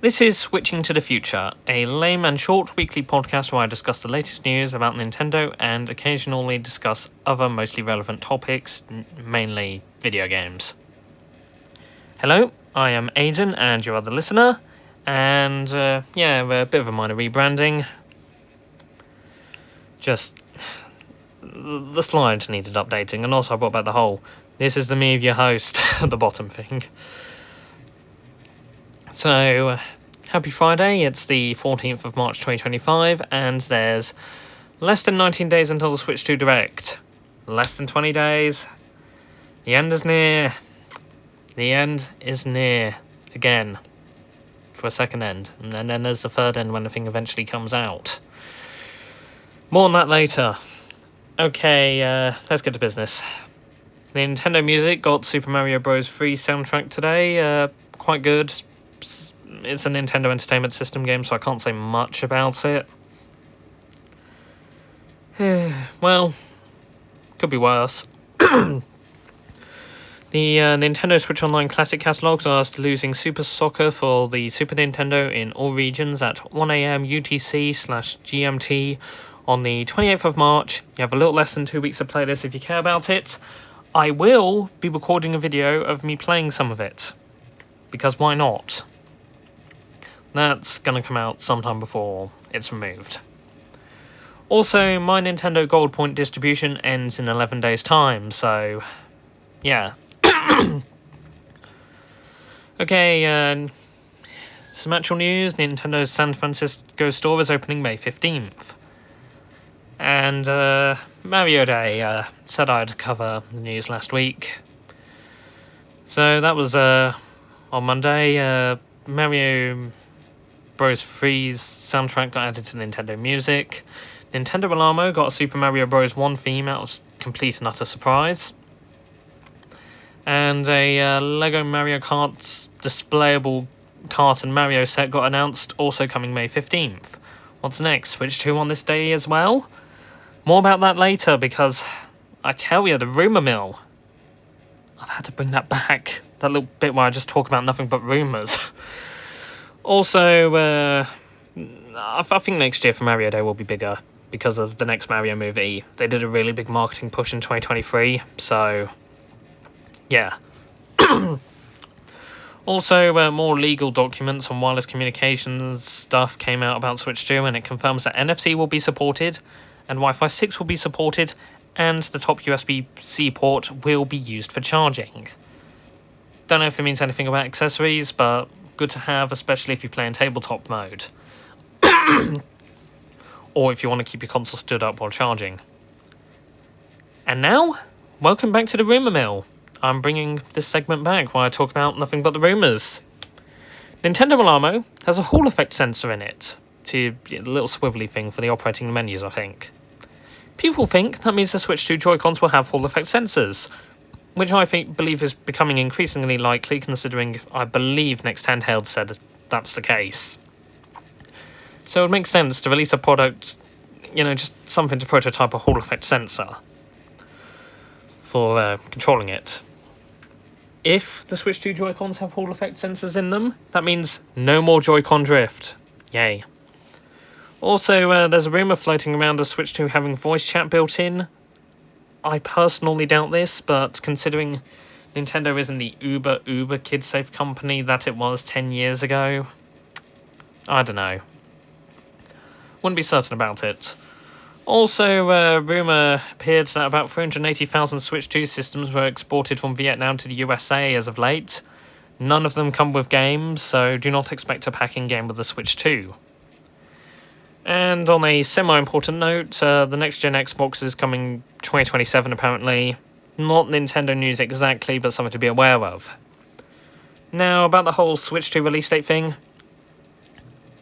This is Switching to the Future, a lame and short weekly podcast where I discuss the latest news about Nintendo and occasionally discuss other mostly relevant topics, mainly video games. Hello, I am Aidan and your other listener, and a bit of a minor rebranding. Just the slides needed updating, and also I brought back the whole "this is the me of your host" at the bottom thing. So, happy Friday, it's the 14th of March 2025, and there's less than 19 days until the Switch 2 Direct. Less than 20 days. The end is near. The end is near. Again. For a second end. And then there's the third end when the thing eventually comes out. More on that later. Okay, let's get to business. The Nintendo Music got Super Mario Bros. 3 soundtrack today. Quite good. It's a Nintendo Entertainment System game, so I can't say much about it. Well, could be worse. The Nintendo Switch Online Classic catalogs are losing Super Soccer for the Super Nintendo in all regions at 1am UTC/GMT on the 28th of March. You have a little less than 2 weeks to play this if you care about it. I will be recording a video of me playing some of it, because why not? That's going to come out sometime before it's removed. Also, my Nintendo Gold Point distribution ends in 11 days' time, so yeah. Okay, some actual news. Nintendo's San Francisco store is opening May 15th. And Mario Day, said I'd cover the news last week. So that was on Monday. Mario Bros. 3's soundtrack got added to Nintendo Music. Nintendo Alamo got a Super Mario Bros. 1 theme out of complete and utter surprise. And a Lego Mario Kart's displayable Kart and Mario set got announced, also coming May 15th. What's next? Switch 2 on this day as well? More about that later, because I tell you, the rumour mill. I've had to bring that back. That little bit where I just talk about nothing but rumours. Also, I think next year for Mario Day will be bigger because of the next Mario movie. They did a really big marketing push in 2023, so yeah. Also, more legal documents on wireless communications stuff came out about Switch 2, and it confirms that NFC will be supported, and Wi-Fi 6 will be supported, and the top USB-C port will be used for charging. Don't know if it means anything about accessories, but good to have, especially if you play in tabletop mode. Or if you want to keep your console stood up while charging. And now, welcome back to the rumour mill. I'm bringing this segment back where I talk about nothing but the rumours. Nintendo Alamo has a Hall effect sensor in it. A little swivelly thing for the operating menus, I think. People think that means the Switch 2 Joy-Cons will have Hall effect sensors, which I believe is becoming increasingly likely, considering I believe Next Handheld said that's the case. So it makes sense to release a product, just something to prototype a Hall effect sensor for controlling it. If the Switch 2 Joy-Cons have Hall effect sensors in them, that means no more Joy-Con drift. Yay. Also, there's a rumour floating around the Switch 2 having voice chat built in. I personally doubt this, but considering Nintendo isn't the uber kid-safe company that it was 10 years ago, I don't know. Wouldn't be certain about it. Also, rumour appeared that about 380,000 Switch 2 systems were exported from Vietnam to the USA as of late. None of them come with games, so do not expect a pack-in game with the Switch 2. And on a semi-important note, the next-gen Xbox is coming 2027 apparently. Not Nintendo news exactly, but something to be aware of. Now, about the whole Switch 2 release date thing.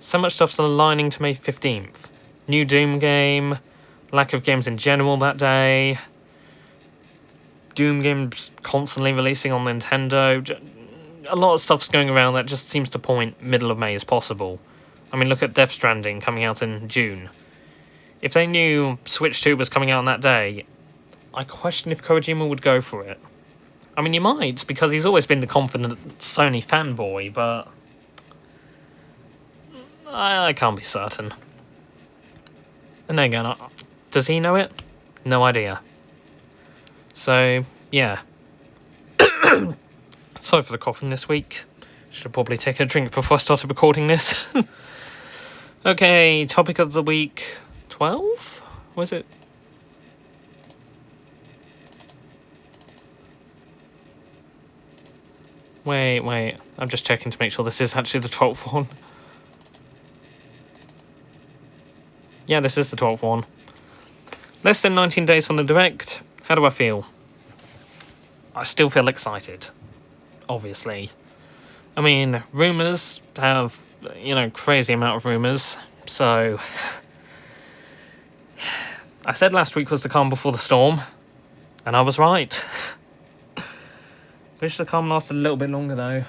So much stuff's aligning to May 15th. New Doom game, lack of games in general that day, Doom games constantly releasing on Nintendo. A lot of stuff's going around that just seems to point middle of May as possible. I mean, look at Death Stranding coming out in June. If they knew Switch 2 was coming out on that day, I question if Kojima would go for it. I mean, he might, because he's always been the confident Sony fanboy, but I can't be certain. And then again, does he know it? No idea. So, yeah. Sorry for the coughing this week. Should probably take a drink before I started recording this. Okay, topic of the week 12? Was it? Wait. I'm just checking to make sure this is actually the 12th one. Yeah, this is the 12th one. Less than 19 days from the Direct. How do I feel? I still feel excited. Obviously. I mean, rumours have, crazy amount of rumours. So, I said last week was the calm before the storm. And I was right. Wish the calm lasted a little bit longer though.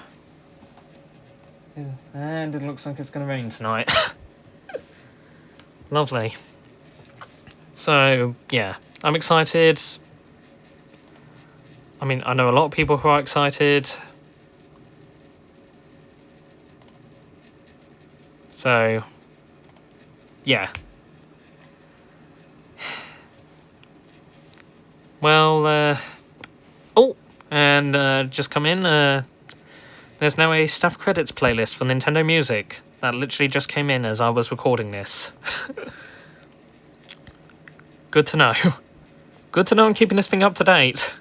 And it looks like it's going to rain tonight. Lovely. So, yeah, I'm excited. I mean, I know a lot of people who are excited. So, yeah. Well, and just come in, there's now a staff credits playlist for Nintendo Music. That literally just came in as I was recording this. Good to know. Good to know I'm keeping this thing up to date.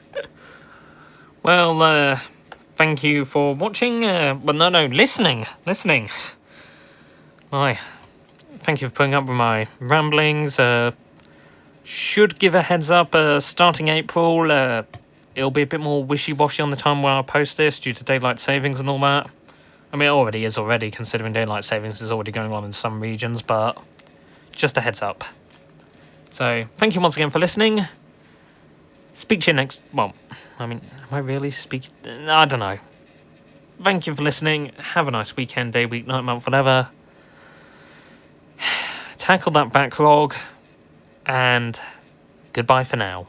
Well, thank you for watching. Listening. Why? Thank you for putting up with my ramblings. Should give a heads up, starting April, it'll be a bit more wishy-washy on the time where I post this due to daylight savings and all that. I mean, it already is considering daylight savings is already going on in some regions, but just a heads up. So, thank you once again for listening. Speak to you next... Well, I mean, am I really speaking... I don't know. Thank you for listening. Have a nice weekend, day, week, night, month, whatever. Tackle that backlog. And goodbye for now.